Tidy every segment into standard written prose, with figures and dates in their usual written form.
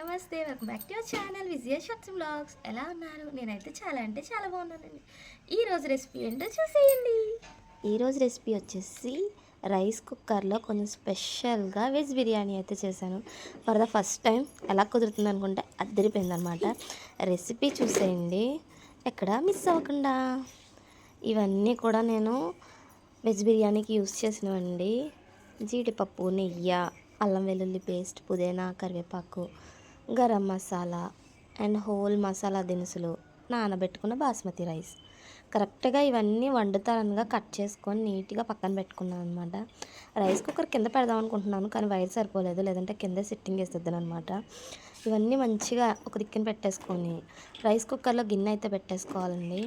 నమస్తే. Welcome back to your channel Vijaya shots vlogs. ఎలా ఉన్నారు? నేనైతే చాలా అంటే చాలా బాగున్నానండి. ఈరోజు రెసిపీ ఏంటో చూసేయండి. ఈరోజు రెసిపీ వచ్చేసి రైస్ కుక్కర్లో కొంచెం స్పెషల్గా వెజ్ బిర్యానీ అయితే చేశాను. For the first time. ఎలా కుదురుతుంది అనుకుంటే అద్దరిపోయిందనమాట. రెసిపీ చూసేయండి, ఎక్కడ మిస్ అవ్వకుండా. ఇవన్నీ కూడా నేను వెజ్ బిర్యానీకి యూస్ చేసినవండి. జీడిపప్పు, నెయ్యి, అల్లం వెల్లుల్లి పేస్ట్, పుదీనా, కరివేపాకు, గరం మసాలా అండ్ హోల్ మసాలా దినుసులు, నానబెట్టుకున్న బాస్మతి రైస్. కరెక్ట్గా ఇవన్నీ వండుతారనగా కట్ చేసుకొని నీట్గా పక్కన పెట్టుకున్నాను అనమాట. రైస్ కుక్కర్ కింద పెడదాం అనుకుంటున్నాను, కానీ వైర్ సరిపోలేదు, లేదంటే కింద సిట్టింగ్ వేసేద్దాను అనమాట. ఇవన్నీ మంచిగా ఒక దిక్కున పెట్టేసుకొని రైస్ కుక్కర్లో గిన్నె అయితే పెట్టేసుకోవాలండి.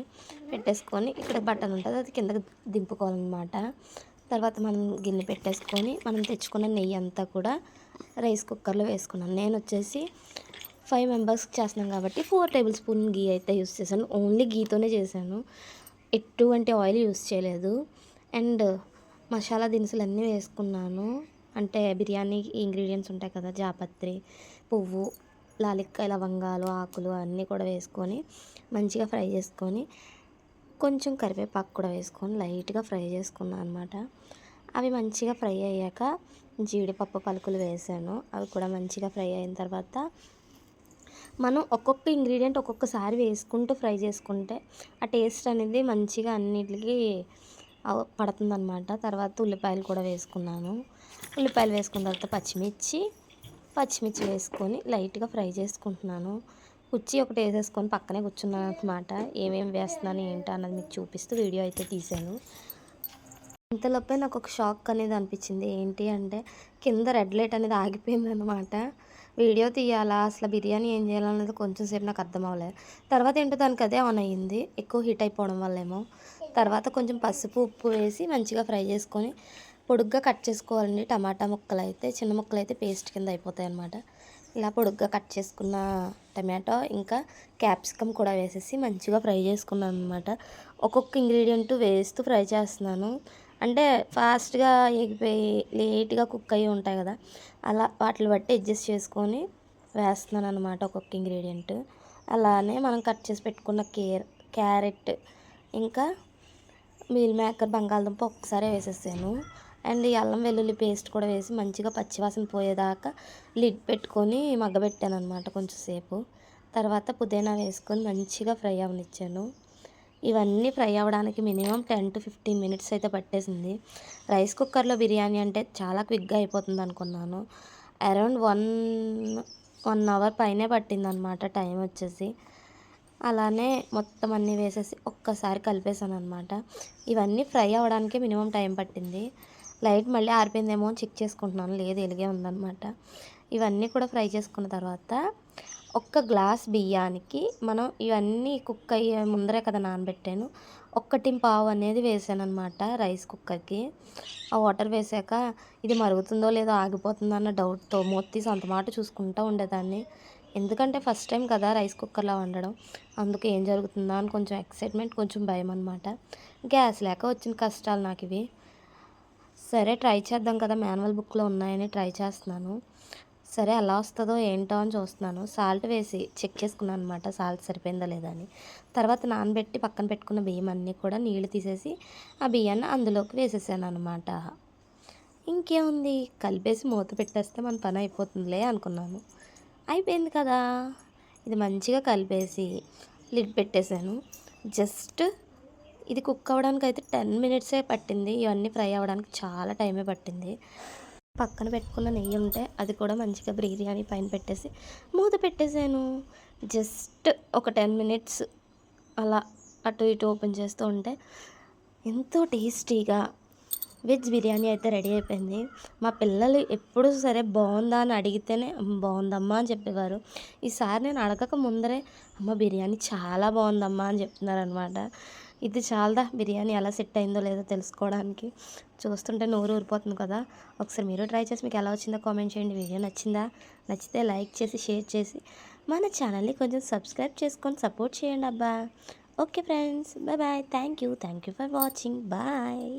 పెట్టేసుకొని ఇక్కడ బటన్ ఉంటుంది, అది కిందకి దింపుకోవాలన్నమాట. తర్వాత మనం గిన్నె పెట్టేసుకొని మనం తెచ్చుకున్న నెయ్యి అంతా కూడా రైస్ కుక్కర్లో వేసుకున్నాను. నేను వచ్చేసి 5 మెంబర్స్కి చేస్తున్నాను కాబట్టి 4 టేబుల్ స్పూన్ గీ అయితే యూస్ చేశాను. ఓన్లీ గీతోనే చేశాను, ఎటువంటి ఆయిల్ యూస్ చేయలేదు. అండ్ మసాలా దినుసులు అన్నీ వేసుకున్నాను. అంటే బిర్యానీ ఇంగ్రీడియంట్స్ ఉంటాయి కదా, జాపత్రి, పువ్వు, లాలిక్కాయ, లవంగాలు, ఆకులు అన్నీ కూడా వేసుకొని మంచిగా ఫ్రై చేసుకొని కొంచెం కరివేపాకు కూడా వేసుకొని లైట్గా ఫ్రై చేసుకున్నాను అనమాట. అవి మంచిగా ఫ్రై అయ్యాక జీడిపప్పు పలుకులు వేసాను. అవి కూడా మంచిగా ఫ్రై అయిన తర్వాత మనం ఒక్కొక్క ఇంగ్రీడియంట్ ఒక్కొక్కసారి వేసుకుంటూ ఫ్రై చేసుకుంటే ఆ టేస్ట్ అనేది మంచిగా అన్నిటికీ పడుతుందన్నమాట. తర్వాత ఉల్లిపాయలు కూడా వేసుకున్నాను. ఉల్లిపాయలు వేసుకున్న తర్వాత పచ్చిమిర్చి వేసుకొని లైట్గా ఫ్రై చేసుకుంటున్నాను. కుర్చీ ఒకటి వేసేసుకొని పక్కనే కూర్చున్నాను అనమాట. ఏమేమి వేస్తున్నాను ఏంటో అన్నది మీకు చూపిస్తూ వీడియో అయితే తీసాను. ఇంతలోపే నాకు ఒక షాక్ అనేది అనిపించింది. ఏంటి అంటే కింద రెడ్ లైట్ అనేది ఆగిపోయింది అనమాట. వీడియో తీయాలా అసలు బిర్యానీ ఏం చేయాలనేది కొంచెం సేపు నాకు అర్థం అవ్వలేదు. తర్వాత ఏంటో దానికి అదే ఆన్ అయ్యింది, ఎక్కువ హీట్ అయిపోవడం వల్లేమో. తర్వాత కొంచెం పసుపు, ఉప్పు వేసి మంచిగా ఫ్రై చేసుకొని పొడుగ్గా కట్ చేసుకోవాలండి. టమాటా ముక్కలు అయితే చిన్న ముక్కలు అయితే పేస్ట్ కింద అయిపోతాయి అన్నమాట. ఇలా పొడుగ్గా కట్ చేసుకున్న టమాటో ఇంకా క్యాప్సికమ్ కూడా వేసేసి మంచిగా ఫ్రై చేసుకున్నాను అనమాట. ఒక్కొక్క ఇంగ్రీడియంట్ వేస్తూ ఫ్రై చేస్తున్నాను. అంటే ఫాస్ట్గా ఎగిపోయి లేట్గా కుక్ అయ్యి ఉంటాయి కదా, అలా వాటిని బట్టి అడ్జస్ట్ చేసుకొని వేస్తున్నాను అనమాట ఒక్కొక్క ఇంగ్రీడియంట్. అలానే మనం కట్ చేసి పెట్టుకున్న క్యారెట్ ఇంకా మీల్ మేకర్, బంగాళదుంప ఒక్కసారి వేసేసాను. అండ్ ఈ అల్లం వెల్లుల్లి పేస్ట్ కూడా వేసి మంచిగా పచ్చివాసన పోయేదాకా లిడ్ పెట్టుకొని మగ్గబెట్టాను అనమాట కొంచెం సేపు. తర్వాత పుదీనా వేసుకొని మంచిగా ఫ్రై అవనిచ్చాను. ఇవన్నీ ఫ్రై అవ్వడానికి మినిమం 10 to 15 మినిట్స్ అయితే పట్టేసింది. రైస్ కుక్కర్లో బిర్యానీ అంటే చాలా క్విక్గా అయిపోతుంది అనుకున్నాను. అరౌండ్ 1 అవర్ పైనే పట్టింది అనమాట టైం వచ్చేసి. అలానే మొత్తం అన్నీ వేసేసి ఒక్కసారి కలిపేసాను అనమాట. ఇవన్నీ ఫ్రై అవ్వడానికి మినిమం టైం పట్టింది. లైట్ మళ్ళీ ఆరిపోయిందేమో అని చెక్ చేసుకుంటున్నాను, లేదు ఎలిగే ఉందన్నమాట. ఇవన్నీ కూడా ఫ్రై చేసుకున్న తర్వాత ఒక్క గ్లాస్ బియ్యానికి మనం ఇవన్నీ కుక్ అయ్యే ముందరే కదా నానబెట్టాను, 1.5 అనేది వేసాను అనమాట రైస్ కుక్కర్కి. ఆ వాటర్ వేసాక ఇది మరుగుతుందో లేదో ఆగిపోతుందో అన్న డౌట్తో మూత తీసి అంత మాట చూసుకుంటూ ఉండేదాన్ని. ఎందుకంటే ఫస్ట్ టైం కదా రైస్ కుక్కర్లో వండడం, అందుకు ఏం జరుగుతుందా అని కొంచెం ఎక్సైట్మెంట్, కొంచెం భయం అనమాట. గ్యాస్ లేక వచ్చిన కష్టాలు నాకు ఇవి. సరే ట్రై చేద్దాం కదా, మాన్యువల్ బుక్లో ఉన్నాయని ట్రై చేస్తున్నాను. సరే ఎలా వస్తుందో ఏంటో అని చూస్తున్నాను. సాల్ట్ వేసి చెక్ చేసుకున్నాను అనమాట, సాల్ట్ సరిపోయిందా లేదా అని. తర్వాత నానబెట్టి పక్కన పెట్టుకున్న బియ్యం అన్నీ కూడా నీళ్లు తీసేసి ఆ బియ్యాన్ని అందులోకి వేసేసాను అనమాట. ఇంకేముంది, కలిపేసి మూత పెట్టేస్తే మన పని అయిపోతుందిలే అనుకున్నాను. అయిపోయింది కదా. ఇది మంచిగా కలిపేసి లిడ్ పెట్టేశాను. జస్ట్ ఇది కుక్ అవ్వడానికి అయితే 10 మినిట్సే పట్టింది. ఇవన్నీ ఫ్రై అవ్వడానికి చాలా టైమే పట్టింది. పక్కన పెట్టుకున్న నెయ్యి ఉంటే అది కూడా మంచిగా బిర్యానీ పైన పెట్టేసి మూత పెట్టేశాను. జస్ట్ ఒక 10 మినిట్స్ అలా అటు ఇటు ఓపెన్ చేస్తూ ఉంటే ఎంతో టేస్టీగా వెజ్ బిర్యానీ అయితే రెడీ అయిపోయింది. మా పిల్లలు ఎప్పుడు సరే బాగుందా అని అడిగితేనే బాగుందమ్మా అని చెప్పేవారు. ఈసారి నేను అడగక ముందరే అమ్మ బిర్యానీ చాలా బాగుందమ్మా అని చెప్తున్నారు అనమాట. ఇది చాలదా బిర్యానీ ఎలా సెట్ అయిందో లేదో తెలుసుకోవడానికి. చూస్తుంటే నోరు ఊరిపోతుంది కదా. ఒకసారి మీరు ట్రై చేసి మీకు ఎలా వచ్చిందో కామెంట్ చేయండి. వీడియో నచ్చిందా? నచ్చితే లైక్ చేసి షేర్ చేసి మన ఛానల్ని కొంచెం సబ్స్క్రైబ్ చేసుకొని సపోర్ట్ చేయండి అబ్బా. Okay friends, bye bye. Thank you for watching. Bye.